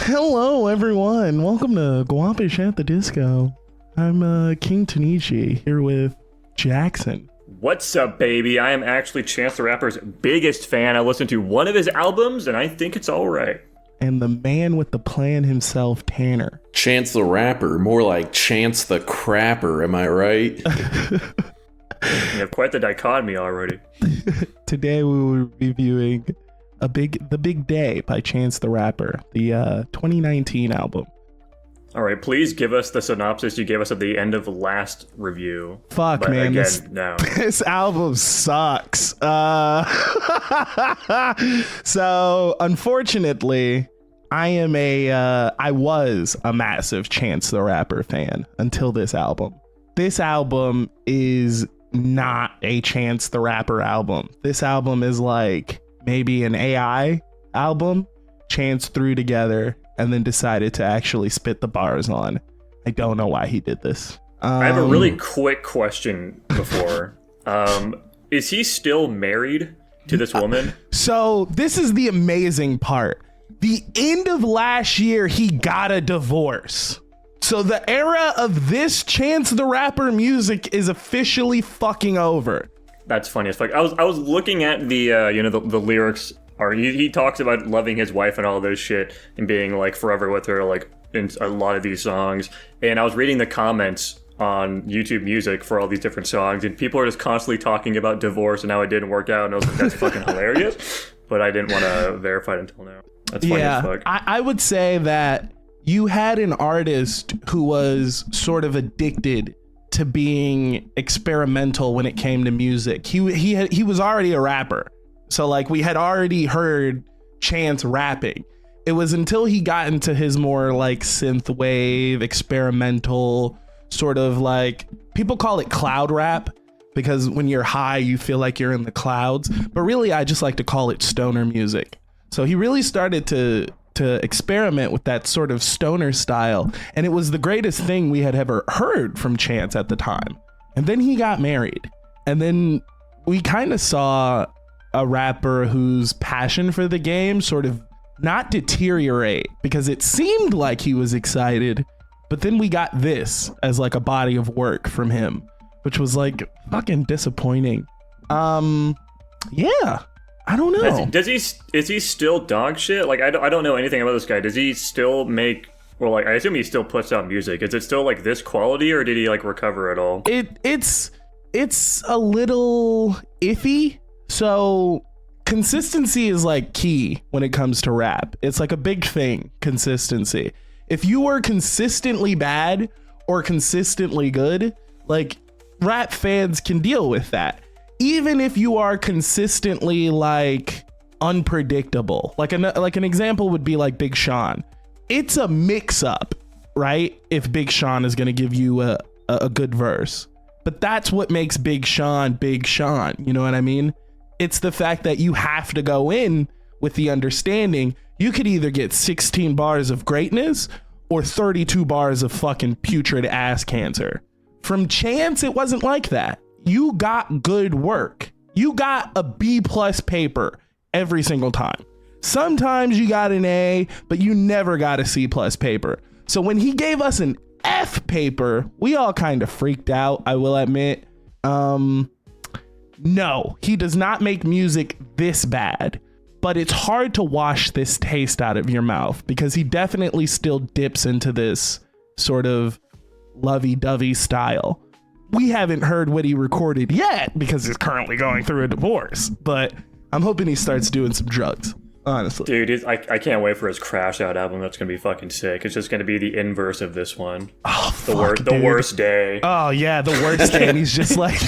Hello, everyone. Welcome to Guapish at the Disco. I'm King Tanichi here with Jackson. What's up, baby? I am actually Chance the Rapper's biggest fan. I listened to one of his albums, and I think it's all right. And the man with the plan himself, Tanner. Chance the Rapper, more like Chance the Crapper, am I right? You have quite the dichotomy already. Today we will be reviewing The Big Day by Chance the Rapper, the 2019 album. All right, please give us the synopsis you gave us at the end of the last review. Fuck, but man, again, no. This album sucks. So, unfortunately, I was a massive Chance the Rapper fan until this album. This album is not a Chance the Rapper album. This album is like maybe an AI album Chance threw together and then decided to actually spit the bars on. I don't know why he did this. I have a really quick question before. Is he still married to this woman? So this is the amazing part. The end of last year, he got a divorce. So the era of this Chance the Rapper music is officially fucking over. That's funny as fuck. I was looking at the the lyrics. Or he talks about loving his wife and all this shit and being like forever with her, like in a lot of these songs. And I was reading the comments on YouTube Music for all these different songs, and people are just constantly talking about divorce and how it didn't work out. And I was like, that's fucking hilarious. But I didn't want to verify it until now. That's funny as fuck. I would say that you had an artist who was sort of addicted to being experimental when it came to music. He was already a rapper. So like we had already heard Chance rapping. It was until he got into his more like synth wave, experimental sort of like, people call it cloud rap because when you're high, you feel like you're in the clouds. But really, I just like to call it stoner music. So he really started to experiment with that sort of stoner style. And it was the greatest thing we had ever heard from Chance at the time. And then he got married. And then we kind of saw a rapper whose passion for the game sort of not deteriorate, because it seemed like he was excited, but then we got this as like a body of work from him, which was like fucking disappointing. Yeah, I don't know. Is he still dog shit? Like I don't know anything about this guy. Does he still make, or like I assume he still puts out music. Is it still like this quality, or did he like recover at all? It's a little iffy. So consistency is like key when it comes to rap. It's like a big thing, consistency. If you are consistently bad or consistently good, like rap fans can deal with that. Even if you are consistently like unpredictable, like an example would be like Big Sean. It's a mix up, right? If Big Sean is going to give you a good verse, but that's what makes Big Sean. You know what I mean? It's the fact that you have to go in with the understanding you could either get 16 bars of greatness or 32 bars of fucking putrid ass cancer. From Chance, it wasn't like that. You got good work. You got a B+ paper every single time. Sometimes you got an A, but you never got a C+ paper. So when he gave us an F paper, we all kind of freaked out, I will admit. No, he does not make music this bad, but it's hard to wash this taste out of your mouth because he definitely still dips into this sort of lovey-dovey style. We haven't heard what he recorded yet because he's currently going through a divorce, but I'm hoping he starts doing some drugs, honestly. Dude, I can't wait for his Crash Out album. That's going to be fucking sick. It's just going to be the inverse of this one. Oh, the worst day. Oh, yeah, the worst day. And he's just like...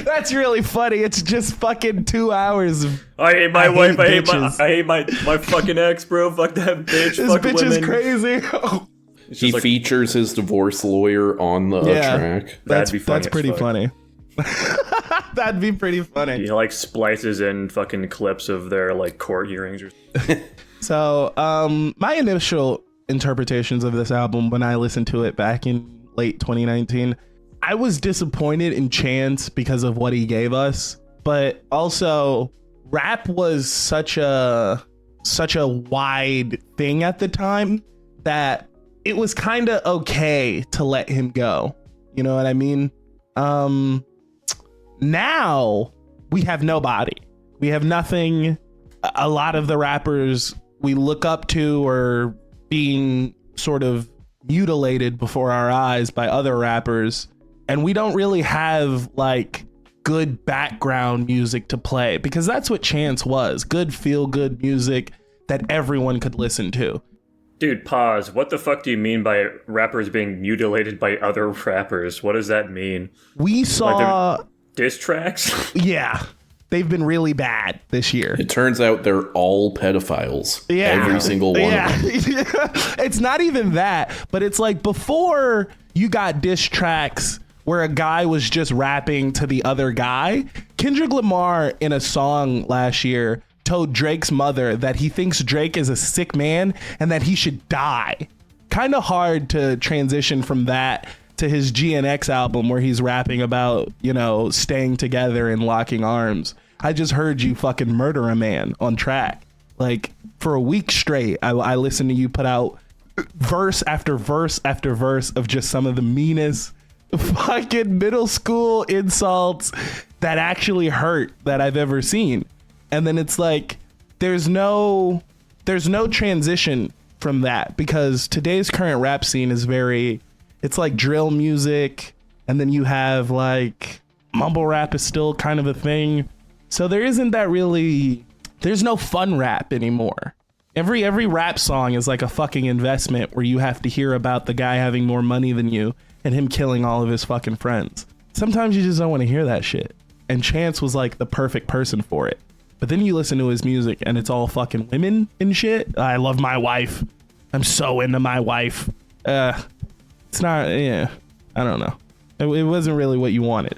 That's really funny. It's just fucking 2 hours of I hate my wife. I hate my fucking ex, bro. Fuck that bitch. This fuck bitch women. is crazy. He features his divorce lawyer on the track. That's pretty funny. That'd be pretty funny. He like splices in fucking clips of their like court hearings or So my initial interpretations of this album when I listened to it back in late 2019, I was disappointed in Chance because of what he gave us, but also rap was such a such a wide thing at the time that it was kind of okay to let him go. You know what I mean? Now we have nobody. We have nothing. A lot of the rappers we look up to are being sort of mutilated before our eyes by other rappers. And we don't really have like good background music to play, because that's what Chance was. Good feel good music that everyone could listen to. Dude, pause. What the fuck do you mean by rappers being mutilated by other rappers? What does that mean? We saw like diss tracks? Yeah. They've been really bad this year. It turns out they're all pedophiles. Yeah. Every single one of them. It's not even that, but it's like before you got diss tracks where a guy was just rapping to the other guy. Kendrick Lamar in a song last year told Drake's mother that he thinks Drake is a sick man and that he should die. Kind of hard to transition from that to his GNX album where he's rapping about, you know, staying together and locking arms. I just heard you fucking murder a man on track. Like for a week straight, I listened to you put out verse after verse after verse of just some of the meanest fucking middle school insults that actually hurt that I've ever seen. And then it's like there's no transition from that, because today's current rap scene is it's like drill music, and then you have like mumble rap is still kind of a thing. So there's no fun rap anymore. Every rap song is like a fucking investment where you have to hear about the guy having more money than you and him killing all of his fucking friends. Sometimes you just don't want to hear that shit. And Chance was like the perfect person for it. But then you listen to his music and it's all fucking women and shit. I love my wife. I'm so into my wife. It's not, I don't know. It wasn't really what you wanted.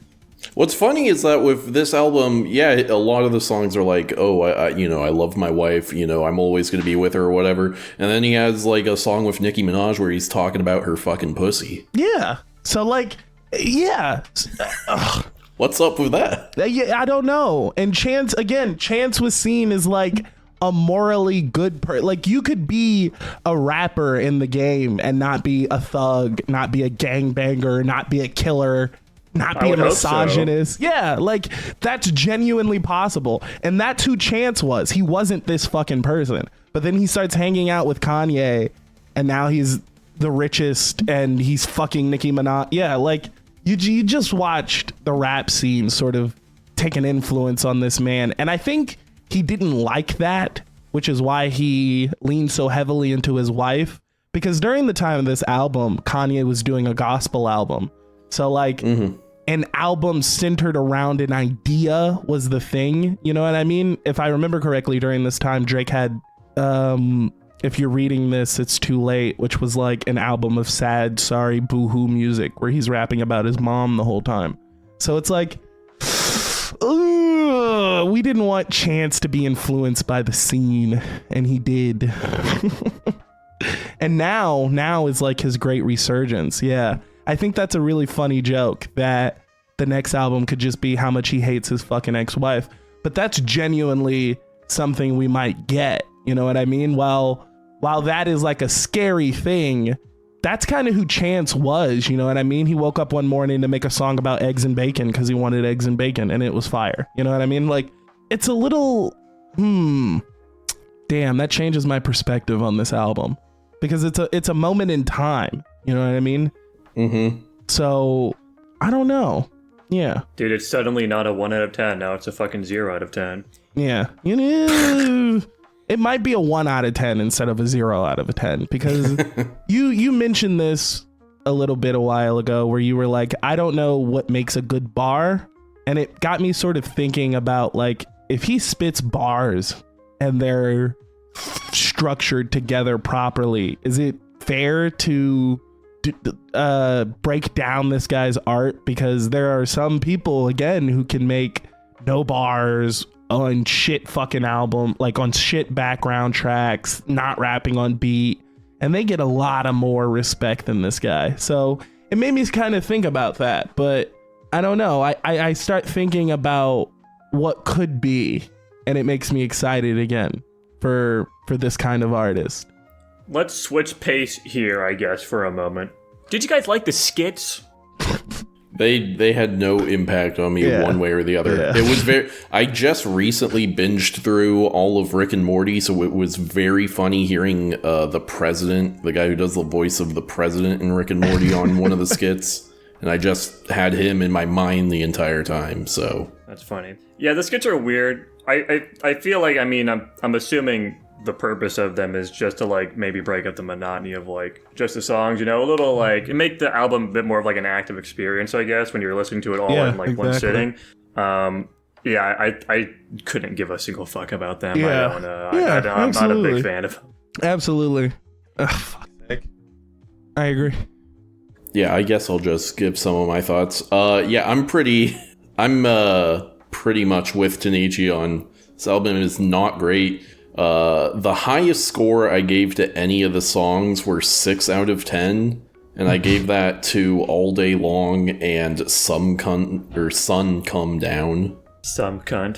What's funny is that with this album, a lot of the songs are like, oh, I love my wife, I'm always going to be with her or whatever. And then he has like a song with Nicki Minaj where he's talking about her fucking pussy. Yeah. So like, yeah. What's up with that? Yeah, I don't know. And Chance was seen as like a morally good person. Like you could be a rapper in the game and not be a thug, not be a gangbanger, not be a killer, not be a misogynist. So. Yeah, like that's genuinely possible. And that's who Chance was. He wasn't this fucking person. But then he starts hanging out with Kanye and now he's the richest and he's fucking Nicki Minaj. Yeah, like you just watched the rap scene sort of take an influence on this man. And I think he didn't like that, which is why he leaned so heavily into his wife. Because during the time of this album, Kanye was doing a gospel album. So like an album centered around an idea was the thing. You know what I mean? If I remember correctly, during this time, Drake had, if you're reading this, it's too late, which was like an album of sad, sorry, boohoo music where he's rapping about his mom the whole time. So it's like, we didn't want Chance to be influenced by the scene, and he did. And now is like his great resurgence. Yeah, I think that's a really funny joke that the next album could just be how much he hates his fucking ex-wife. But that's genuinely something we might get. You know what I mean? While that is like a scary thing, that's kind of who Chance was. You know what I mean? He woke up one morning to make a song about eggs and bacon because he wanted eggs and bacon, and it was fire. You know what I mean? Like, it's a little, damn, that changes my perspective on this album, because it's a moment in time. You know what I mean? Mm-hmm. So I don't know. Yeah. Dude, it's suddenly not a 1 out of 10. Now it's a fucking 0 out of 10. Yeah. You know, it might be a 1 out of 10 instead of a 0 out of a 10, because you mentioned this a little bit a while ago where you were like, I don't know what makes a good bar. And it got me sort of thinking about, like, if he spits bars and they're structured together properly, is it fair to break down this guy's art? Because there are some people, again, who can make no bars on shit fucking album, like on shit background tracks, not rapping on beat, and they get a lot of more respect than this guy. So it made me kind of think about that. But I don't know. I start thinking about what could be, and it makes me excited again for this kind of artist. Let's switch pace here, I guess, for a moment. Did you guys like the skits? They had no impact on me one way or the other. Yeah. It was I just recently binged through all of Rick and Morty, so it was very funny hearing the president, the guy who does the voice of the president in Rick and Morty, on one of the skits, and I just had him in my mind the entire time. So that's funny. Yeah, the skits are weird. I feel like, I mean, I'm assuming the purpose of them is just to like maybe break up the monotony of like just the songs, you know, a little like make the album a bit more of like an active experience, I guess, when you're listening to it all in like one sitting. Yeah, I couldn't give a single fuck about them. Yeah. I'm not a big fan of them. Absolutely. Fuck. I agree. Yeah, I guess I'll just give some of my thoughts. I'm pretty much with Tanichi on this album. Is not great. The highest score I gave to any of the songs were 6 out of 10, and I gave that to All Day Long and Sun Come Down. Some cunt.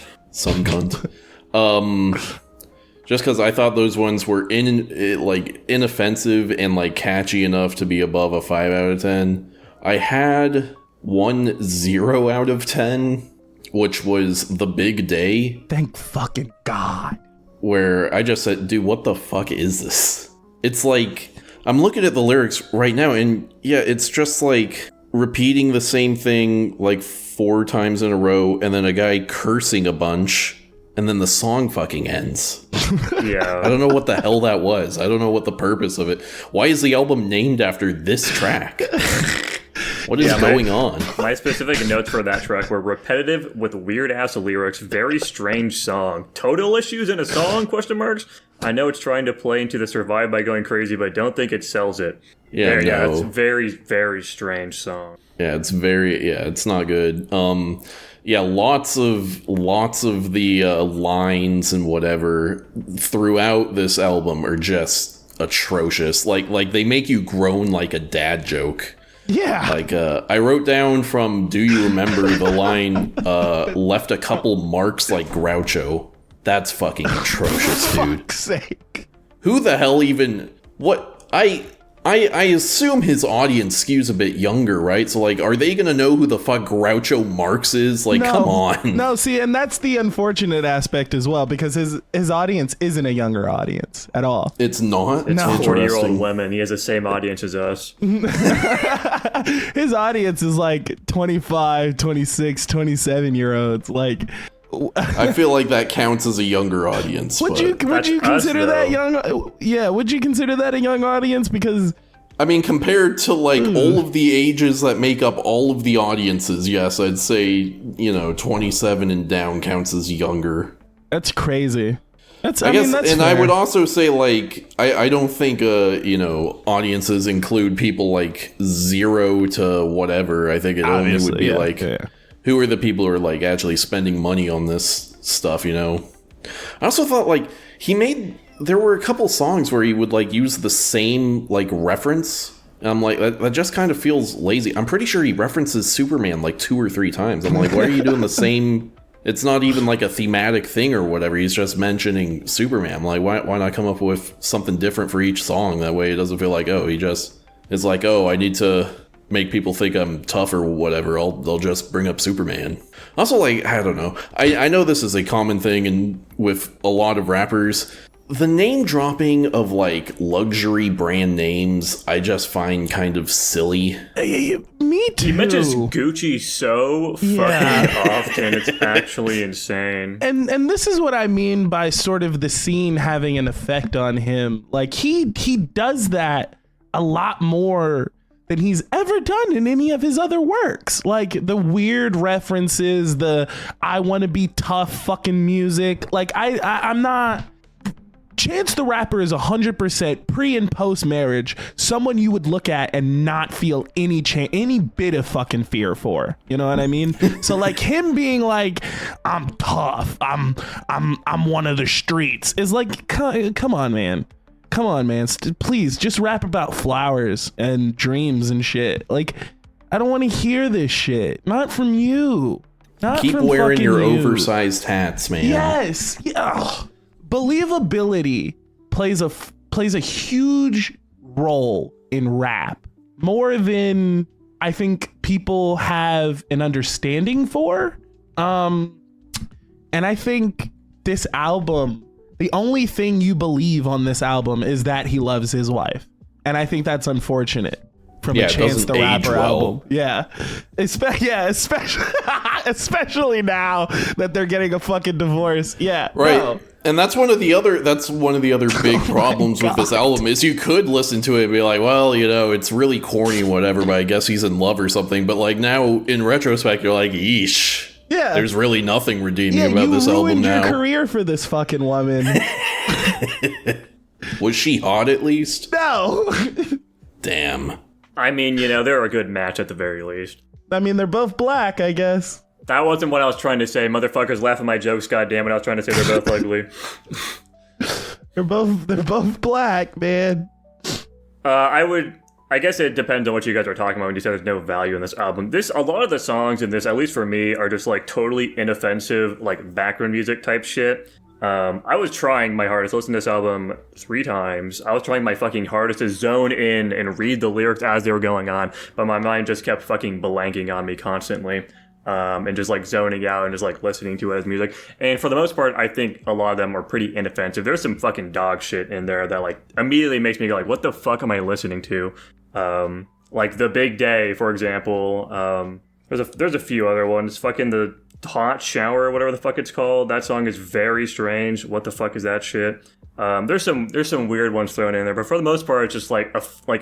Just because I thought those ones were inoffensive and like catchy enough to be above a 5 out of 10. I had 1 0 out of 10, which was The Big Day. Thank fucking God. Where I just said, dude, what the fuck is this? It's like, I'm looking at the lyrics right now, and yeah, it's just like repeating the same thing like 4 times in a row, and then a guy cursing a bunch, and then the song fucking ends. Yeah. I don't know what the hell that was. I don't know what the purpose of it. Why is the album named after this track? What is going on? My specific notes for that track were repetitive with weird-ass lyrics, very strange song. Total issues in a song, question marks? I know it's trying to play into the survive by going crazy, but don't think it sells it. Yeah, it's very, very strange song. Yeah, it's not good. Lots of the lines and whatever throughout this album are just atrocious. Like they make you groan like a dad joke. Yeah. Like, I wrote down from Do You Remember the line, left a couple marks like Groucho. That's fucking atrocious, dude. Fuck's sake. Who the hell even... What? I assume his audience skews a bit younger, right? So, like, are they gonna know who the fuck Groucho Marx is? Like, come on. No, see, and that's the unfortunate aspect as well, because his audience isn't a younger audience at all. It's not? It's No. 40-year-old women. He has the same audience as us. His audience is like 25, 26, 27-year-olds. Like, I feel like that counts as a younger audience. would you consider that young? Yeah, would you consider that a young audience? Because I mean, compared to like all of the ages that make up all of the audiences, yes, I'd say 27 and down counts as younger. that's crazy. That's I guess, that's and fair. I would also say like I don't think audiences include people like 0 to whatever. I think it only would be who are the people who are like actually spending money on this stuff, I also thought like there were a couple songs where he would like use the same like reference, and I'm like, that just kind of feels lazy. I'm pretty sure he references Superman like 2 or 3 times. I'm like, why are you doing the same? It's not even like a thematic thing or whatever. He's just mentioning Superman. I'm like, why not come up with something different for each song? That way it doesn't feel like, he just is like, I need to make people think I'm tough or whatever. They'll just bring up Superman. Also, like, I don't know. I know this is a common thing with a lot of rappers. The name dropping of like luxury brand names, I just find kind of silly. Me too. He mentions Gucci so fucking often, it's actually insane. And this is what I mean by sort of the scene having an effect on him. Like he does that a lot more than he's ever done in any of his other works. Like the weird references, the I want to be tough fucking music. Like I'm not... Chance the Rapper is 100% pre and post marriage someone you would look at and not feel any bit of fucking fear for. You know what I mean? So like him being like, I'm tough, I'm one of the streets is like, come on, man. Please just rap about flowers and dreams and shit. Like, I don't want to hear this shit. Not from you. Not Keep from wearing your you. oversized hats, man. Yes. Yeah. believability plays a huge role in rap, more than I think people have an understanding for. And I think this album, the only thing you believe on this album is that he loves his wife. And I think that's unfortunate from a Chance the Rapper album. Yeah. Especially now that they're getting a fucking divorce. Yeah. Right. No. And that's one of the other big problems with this album is you could listen to it and be like, well, you know, it's really corny, whatever, but I guess he's in love or something. But like now in retrospect, you're like, yeesh. Yeah. There's really nothing redeeming about this album now. You ruined your career for this fucking woman. Was she hot at least? No. Damn. I mean, you know, they're a good match at the very least. I mean, they're both black, I guess. That wasn't what I was trying to say. Motherfuckers laugh at my jokes, goddammit. I was trying to say they're both ugly. They're both black, man. I guess it depends on what you guys are talking about when you say there's no value in this album. A lot of the songs in this, at least for me, are just like totally inoffensive, like background music type shit. I was trying my hardest to listen to this album 3 times. I was trying my fucking hardest to zone in and read the lyrics as they were going on, but my mind just kept fucking blanking on me constantly. And just like zoning out and just like listening to it as music. And for the most part, I think a lot of them are pretty inoffensive. There's some fucking dog shit in there that like immediately makes me go like, what the fuck am I listening to? Like The Big Day, for example. There's a few other ones. Fucking The Hot Shower, whatever the fuck it's called. That song is very strange. What the fuck is that shit? There's some weird ones thrown in there, but for the most part, it's just like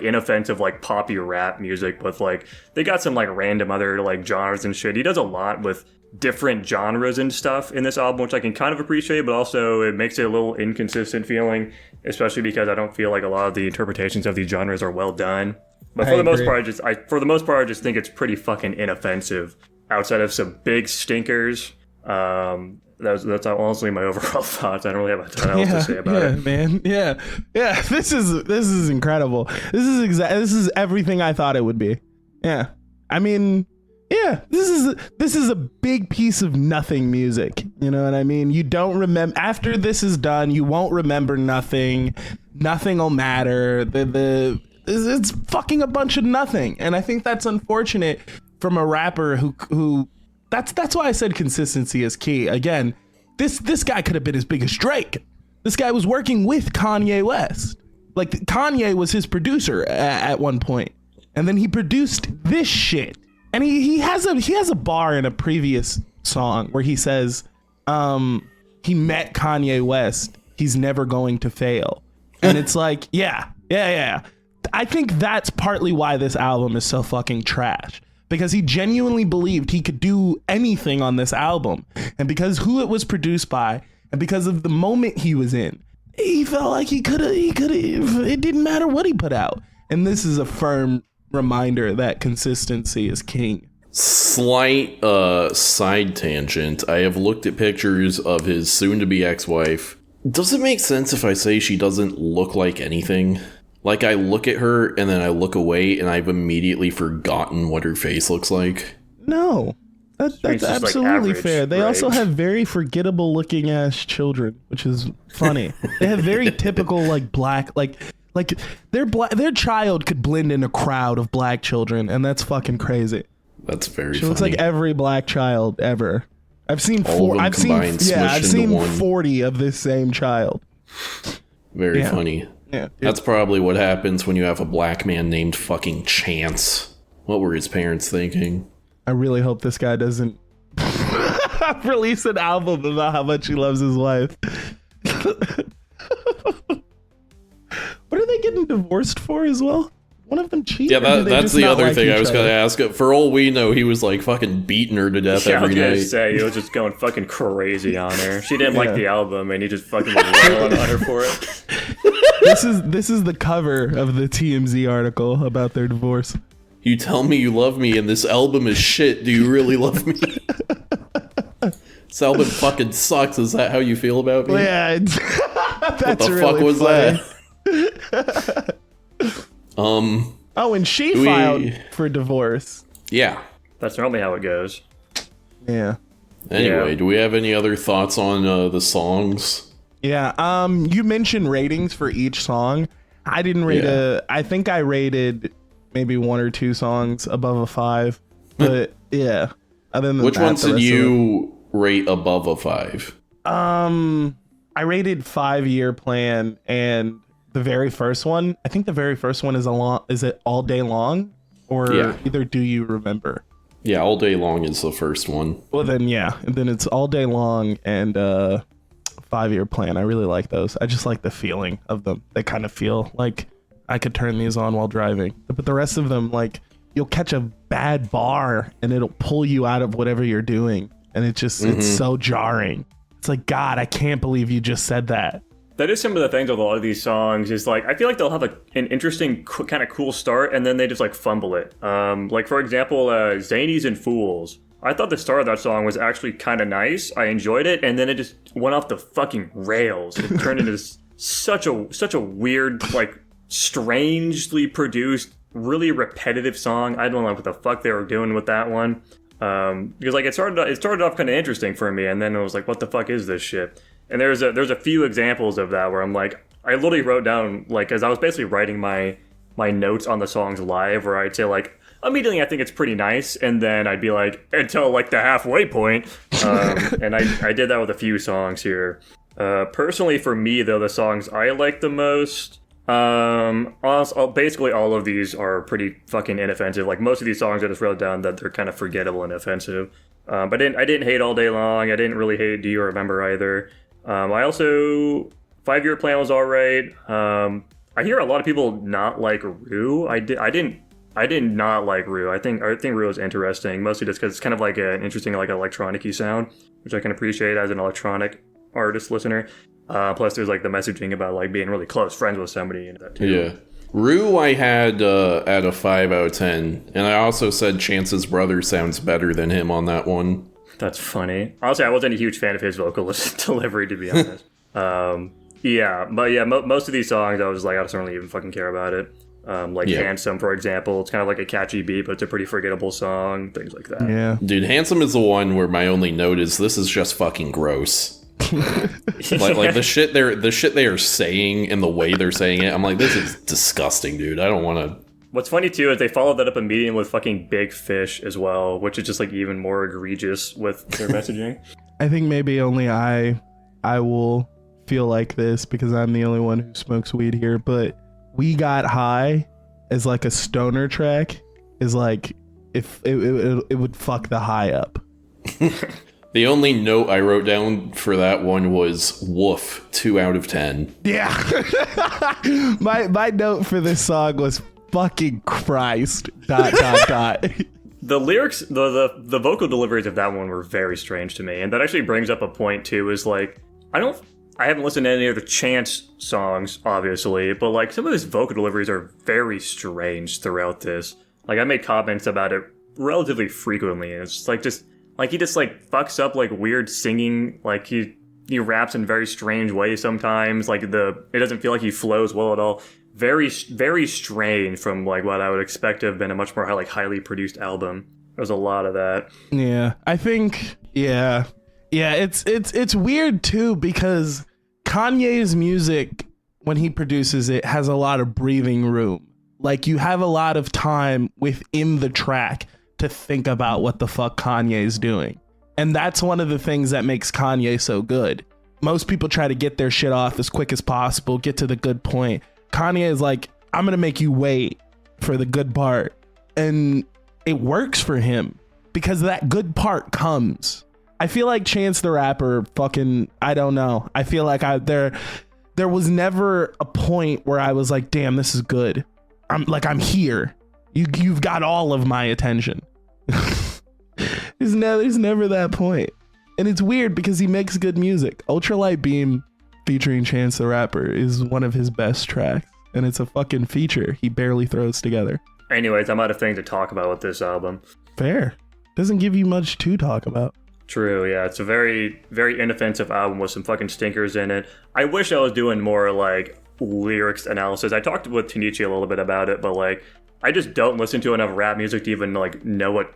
inoffensive, like poppy rap music with like, they got some like random other like genres and shit. He does a lot with different genres and stuff in this album, which I can kind of appreciate, but also it makes it a little inconsistent feeling, especially because I don't feel like a lot of the interpretations of these genres are well done. But for the most part, I just think it's pretty fucking inoffensive. Outside of some big stinkers, that's honestly my overall thoughts. I don't really have a ton else to say about it. Man. Yeah. This is incredible. This is everything I thought it would be. Yeah. I mean, yeah. This is a big piece of nothing music. You know what I mean? You don't remember after this is done. You won't remember nothing. Nothing will matter. It's fucking a bunch of nothing, and I think that's unfortunate from a rapper who. That's why I said consistency is key. Again, this guy could have been as big as Drake. This guy was working with Kanye West. Like Kanye was his producer at one point, and then he produced this shit. And he has a bar in a previous song where he says, he met Kanye West. He's never going to fail. And it's like, yeah. I think that's partly why this album is so fucking trash. Because he genuinely believed he could do anything on this album. And because who it was produced by, and because of the moment he was in, he felt like he could have, it didn't matter what he put out. And this is a firm reminder that consistency is king. Slight side tangent. I have looked at pictures of his soon-to-be ex-wife. Does it make sense if I say she doesn't look like anything? Like, I look at her, and then I look away, and I've immediately forgotten what her face looks like. No. That's absolutely like average, fair. They also have very forgettable-looking ass children, which is funny. They have very typical, like, black, like their child could blend in a crowd of black children, and that's fucking crazy. That's very funny. She looks like every black child ever. I've seen 40 of this same child. Very funny. Yeah, that's probably what happens when you have a black man named fucking Chance. What were his parents thinking? I really hope this guy doesn't release an album about how much he loves his wife. What are they getting divorced for as well? One of them cheated. Yeah, that's the other thing I was going to ask. For all we know, he was like fucking beating her to death every night. I was going to say, he was just going fucking crazy on her. She didn't like the album, and he just fucking was railing on her for it. This is the cover of the TMZ article about their divorce. You tell me you love me, and this album is shit. Do you really love me? This album fucking sucks. Is that how you feel about me? Yeah. That's what the really fuck was funny. that? And she filed for divorce. Yeah. That's normally how it goes. Yeah. Anyway, do we have any other thoughts on the songs? Yeah. You mentioned ratings for each song. I didn't rate I think I rated maybe 1 or 2 songs above a 5. But yeah. Other than Which that, ones did you rate above a 5? I rated 5-Year Plan and the very first one. I think the very first one is it All Day Long or either Do You Remember? Yeah, All Day Long is the first one. Well then and then it's All Day Long and 5-Year Plan. I really like those. I just like the feeling of them. They kind of feel like I could turn these on while driving. But the rest of them, like, you'll catch a bad bar and it'll pull you out of whatever you're doing. And it's so jarring. It's like, God, I can't believe you just said that. That is some of the things with a lot of these songs is like, I feel like they'll have an interesting kind of cool start and then they just like fumble it. Like for example, Zanies and Fools. I thought the start of that song was actually kind of nice. I enjoyed it, and then it just went off the fucking rails. It turned into such a weird, like, strangely produced, really repetitive song. I don't know what the fuck they were doing with that one. Because like it started off kind of interesting for me, and then it was like, what the fuck is this shit? And there's a few examples of that where I'm like, I literally wrote down, like, as I was basically writing my notes on the songs live, where I'd say like, immediately I think it's pretty nice, and then I'd be like, until like the halfway point. And I did that with a few songs here. Personally for me though, the songs I like the most, basically all of these are pretty fucking inoffensive. Like most of these songs I just wrote down that they're kind of forgettable and offensive. But I didn't hate All Day Long. I didn't really hate Do You Remember either. I also, 5-Year Plan was alright. I hear a lot of people not like Rue. I did not like Rue. I think Rue is interesting, mostly just because it's kind of like an interesting, like, electronic-y sound, which I can appreciate as an electronic artist listener. Plus, there's like the messaging about like being really close friends with somebody and that too. Yeah, Rue I had at a 5 out of 10, and I also said Chance's brother sounds better than him on that one. That's funny. Honestly, I wasn't a huge fan of his vocalist delivery, to be honest. Most of these songs, I was like, I don't really even fucking care about it. Handsome, for example, it's kind of like a catchy beat, but it's a pretty forgettable song, things like that. Yeah. Dude, Handsome is the one where my only note is this is just fucking gross. like the shit they are saying and the way they're saying it, I'm like, this is disgusting, dude. I don't want to. What's funny too is they followed that up immediately with fucking Big Fish as well, which is just like even more egregious with their messaging. I think maybe only I will feel like this because I'm the only one who smokes weed here, but We Got High as like a stoner track is like, if it would fuck the high up. The only note I wrote down for that one was woof, 2 out of 10. Yeah. my note for this song was fucking Christ, ... The lyrics, the vocal deliveries of that one were very strange to me. And that actually brings up a point too, is like, I haven't listened to any of the Chance songs, obviously, but like some of his vocal deliveries are very strange throughout this. Like I made comments about it relatively frequently, and it's like he just like fucks up like weird singing, like he raps in very strange ways sometimes, like it doesn't feel like he flows well at all. Very, very strange from like what I would expect to have been a much more highly produced album. There's a lot of that. Yeah, I think, yeah, it's weird too because Kanye's music, when he produces it, has a lot of breathing room. Like you have a lot of time within the track to think about what the fuck Kanye's doing. And that's one of the things that makes Kanye so good. Most people try to get their shit off as quick as possible, get to the good point. Kanye is like, I'm going to make you wait for the good part. And it works for him because that good part comes. I feel like Chance the Rapper fucking, I don't know. I feel like there was never a point where I was like, damn, this is good. I'm here. You've got all of my attention. There's never that point. And it's weird because he makes good music. Ultralight Beam featuring Chance the Rapper is one of his best tracks. And it's a fucking feature he barely throws together. Anyways, I'm out of things to talk about with this album. Fair. Doesn't give you much to talk about. True, yeah. It's a very, very inoffensive album with some fucking stinkers in it. I wish I was doing more like lyrics analysis. I talked with Tanichi a little bit about it, but like I just don't listen to enough rap music to even like know what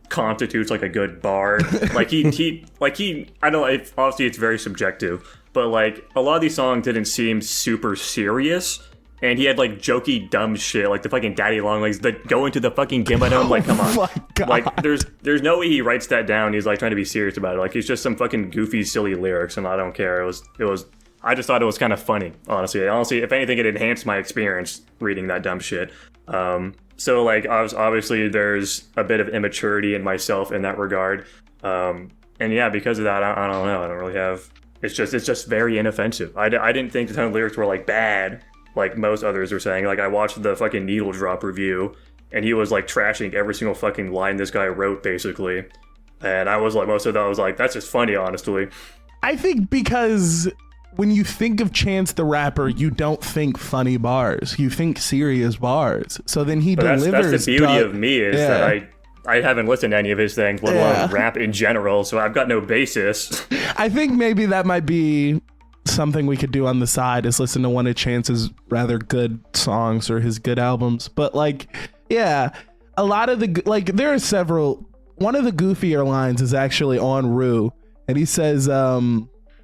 constitutes like a good bar. Like he I don't know, obviously it's very subjective. but like a lot of these songs didn't seem super serious. And he had like jokey dumb shit, like the fucking daddy long legs that go into the fucking gimmick. Like, come on. My God. Like, there's no way he writes that down. He's like trying to be serious about it. Like, it's just some fucking goofy, silly lyrics, and I don't care. It was. I just thought it was kind of funny, honestly. Honestly, if anything, it enhanced my experience reading that dumb shit. So like, obviously, there's a bit of immaturity in myself in that regard. And yeah, because of that, I don't know. I don't really have. It's just very inoffensive. I didn't think the ton of lyrics were like bad, like most others were saying. Like, I watched the fucking Needle Drop review, and he was like trashing every single fucking line this guy wrote, basically. And I was like, most of that, I was like, that's just funny, honestly. I think because when you think of Chance the Rapper, you don't think funny bars. You think serious bars. So then he delivers. That's the beauty of me is that I haven't listened to any of his things, let alone rap in general, so I've got no basis. I think maybe that might be something we could do on the side, is listen to one of Chance's rather good songs or his good albums. But like, yeah, a lot of the, like, there are several. One of the goofier lines is actually on Rue, and he says,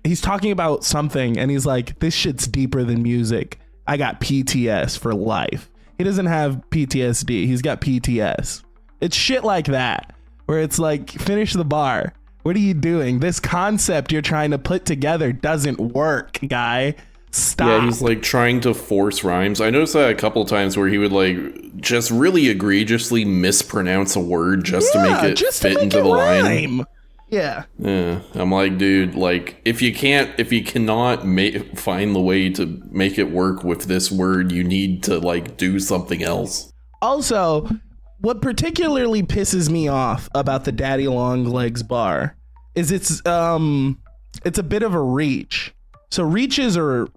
he's talking about something, and he's like, this shit's deeper than music. I got PTS for life. He doesn't have PTSD. He's got PTS. It's shit like that, where it's like, finish the bar. What are you doing? This concept you're trying to put together doesn't work, guy. Stop. Yeah, he's like trying to force rhymes. I noticed that a couple times where he would like just really egregiously mispronounce a word just to make it fit into the line. Yeah. Yeah. I'm like, dude, like if you cannot find the way to make it work with this word, you need to like do something else. Also, what particularly pisses me off about the Daddy Long Legs bar is it's a bit of a reach. So reaches are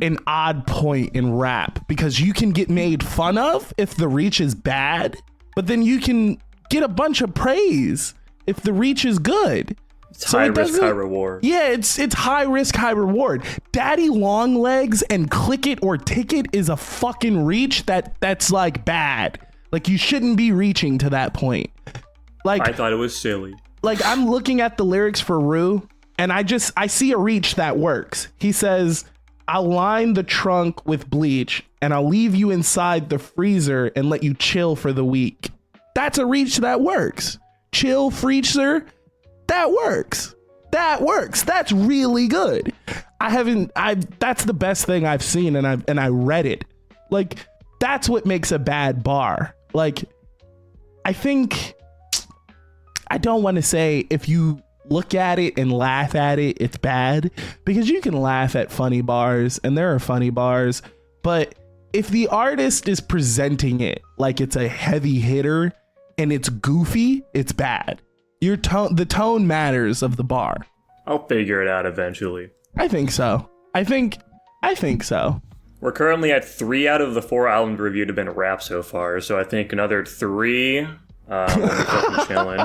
an odd point in rap because you can get made fun of if the reach is bad, but then you can get a bunch of praise if the reach is good. It's high risk, high reward. Yeah, it's high risk, high reward. Daddy Long Legs and Click It or Ticket is a fucking reach that's like bad. Like, you shouldn't be reaching to that point. Like, I thought it was silly. Like, I'm looking at the lyrics for Rue, and I see a reach that works. He says, I'll line the trunk with bleach, and I'll leave you inside the freezer and let you chill for the week. That's a reach that works. Chill freezer. That works. That's really good. That's the best thing I've seen, and I read it. Like, that's what makes a bad bar. Like, I think, I don't want to say if you look at it and laugh at it, it's bad, because you can laugh at funny bars, and there are funny bars, but if the artist is presenting it like it's a heavy hitter and it's goofy, it's bad. The tone matters of the bar. I'll figure it out eventually. I think so. I think so. We're currently at 3 out of the 4 albums reviewed have been rap so far, so I think another 3 we'll be fucking chilling.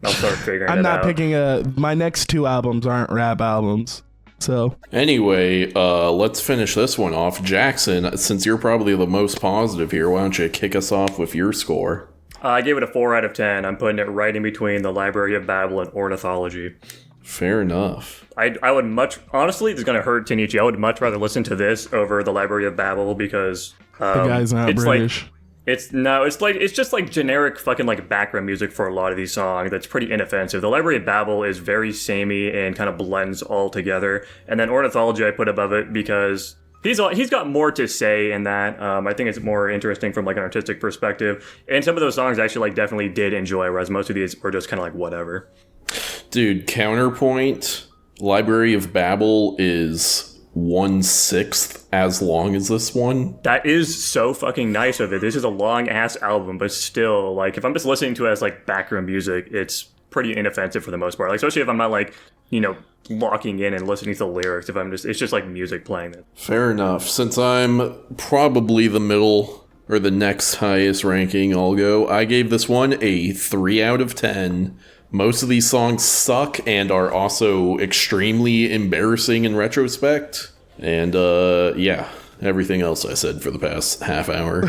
I'll start figuring it out. I'm not picking my next 2 albums aren't rap albums. So anyway, let's finish this one off. Jackson, since you're probably the most positive here, why don't you kick us off with your score? I gave it a 4 out of 10. I'm putting it right in between the Library of Babel and Ornithology. Fair enough. I would much, honestly, it's going to hurt Tinichi. I would much rather listen to this over the Library of Babel because the guy's not British. It's just like generic fucking like background music for a lot of these songs. That's pretty inoffensive. The Library of Babel is very samey and kind of blends all together. And then Ornithology I put above it because he's got more to say in that. I think it's more interesting from like an artistic perspective. And some of those songs I actually like definitely did enjoy, whereas most of these were just kind of like whatever. Dude, counterpoint, Library of Babel is 1/6 as long as this one. That is so fucking nice of it. This is a long ass album, but still, like, if I'm just listening to it as like background music, it's pretty inoffensive for the most part. Like, especially if I'm not like, you know, locking in and listening to the lyrics. It's just like music playing. Fair enough. Since I'm probably the middle or the next highest ranking, I'll go. I gave this one a 3 out of 10. Most of these songs suck and are also extremely embarrassing in retrospect. And, yeah, everything else I said for the past half hour.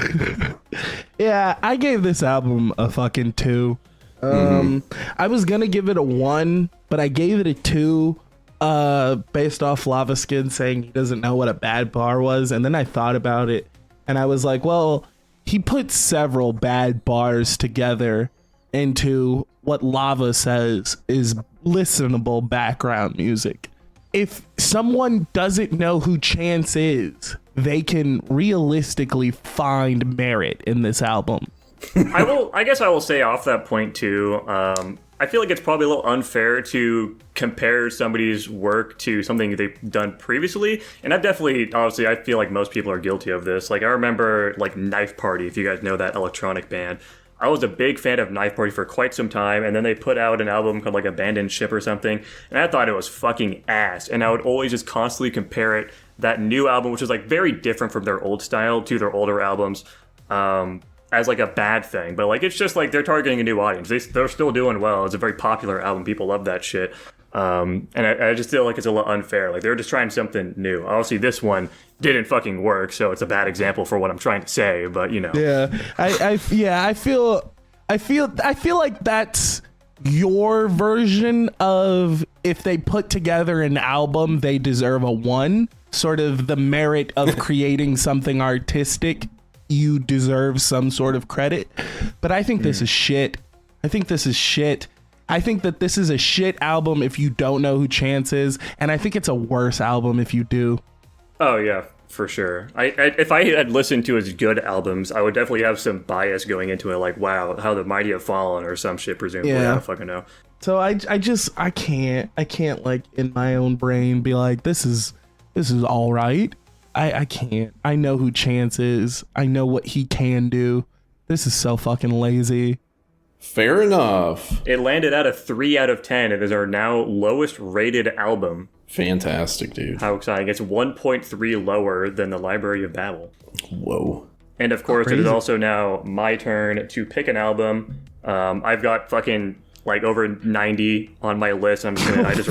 Yeah, I gave this album a fucking 2. I was gonna give it a 1, but I gave it a 2 based off Lava Skin saying he doesn't know what a bad bar was, and then I thought about it and I was like, well, he put several bad bars together into what Lava says is listenable background music. If someone doesn't know who Chance is, they can realistically find merit in this album. I guess I will say off that point too. I feel like it's probably a little unfair to compare somebody's work to something they've done previously. And I've definitely, obviously, I feel like most people are guilty of this. Like, I remember, like, Knife Party, if you guys know that electronic band. I was a big fan of Knife Party for quite some time, and then they put out an album called, like, Abandoned Ship or something, and I thought it was fucking ass. And I would always just constantly compare it, that new album, which is, like, very different from their old style, to their older albums, as like a bad thing. But like, it's just like they're targeting a new audience. They're still doing well. It's a very popular album. People love that shit. And I just feel like it's a little unfair. Like, they're just trying something new. Obviously this one didn't fucking work, so it's a bad example for what I'm trying to say, but you know. Yeah. I feel like that's your version of, if they put together an album, they deserve a 1. Sort of the merit of creating something artistic, you deserve some sort of credit. But I think this is shit. I think that this is a shit album if you don't know who Chance is, and I think it's a worse album if you do. Oh yeah, for sure. If I had listened to his good albums, I would definitely have some bias going into it, like, wow, how the mighty have fallen or some shit, presumably. Yeah. I don't fucking know. So I can't like in my own brain be like, this is all right. I can't. I know who Chance is. I know what he can do. This is so fucking lazy. Fair enough. It landed at a 3 out of 10. It is our now lowest rated album. Fantastic, dude. How exciting. It's 1.3 lower than the Library of Babel. Whoa. And of course, Crazy. it is also now my turn to pick an album. I've got fucking like over 90 on my list. I just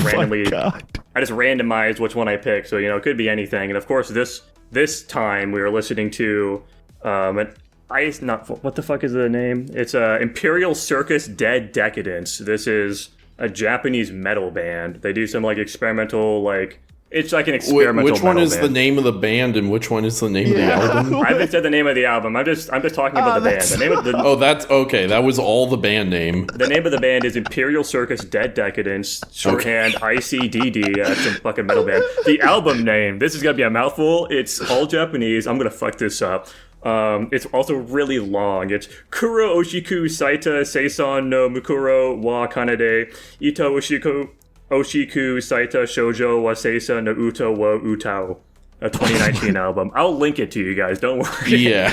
randomized which one I pick. So, you know, it could be anything. And of course, this time we were listening to what the fuck is the name? It's Imperial Circus Dead Decadence. This is a Japanese metal band. They do some like experimental, like, it's like an experimental Which one metal is band. the name of the band and which one is the name of the album? I haven't said the name of the album. I'm just talking about the band. The name of the Oh, that's okay. That was all the band name. The name of the band is Imperial Circus Dead Decadence, shorthand ICDD. It's a fucking metal band. The album name, this is gonna be a mouthful. It's all Japanese. I'm gonna fuck this up. It's also really long. It's Kuro Oshiku Saita Seisan no Mukuro wa Kanade Ito Oshiku Saita Shoujo wa Seisa no Uto wa Utao. A 2019 album. I'll link it to you guys. Don't worry. Yeah.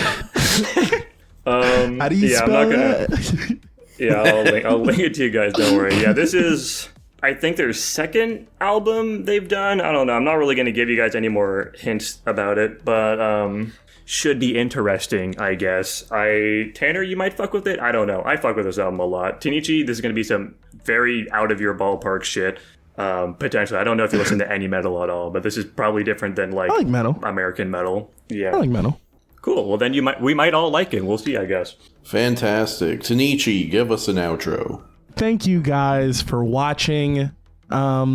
How do you spell I'm not that? gonna. Yeah, I'll link it to you guys. Don't worry. Yeah, this is, I think, their second album they've done. I don't know. I'm not really going to give you guys any more hints about it, but should be interesting, I guess. Tanner, you might fuck with it. I don't know. I fuck with this album a lot. Tinichi, this is going to be some very out of your ballpark shit. Potentially. I don't know if you listen to any metal at all, but this is probably different than like I like metal. American metal. Yeah. I like metal. Cool. Well, then we might all like it. We'll see, I guess. Fantastic. Tanichi, give us an outro. Thank you guys for watching. I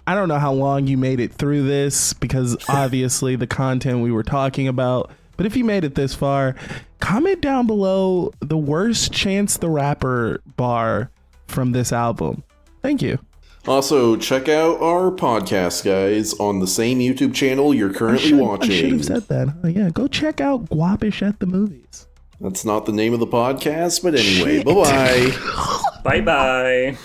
don't know how long you made it through this, because obviously the content we were talking about, but if you made it this far, comment down below the worst Chance the Rapper bar from this album. Thank you. Also, check out our podcast, guys, on the same YouTube channel you're currently watching. I should have said that. Oh, yeah, go check out Guapish at the movies. That's not the name of the podcast, but anyway, bye-bye. Bye-bye.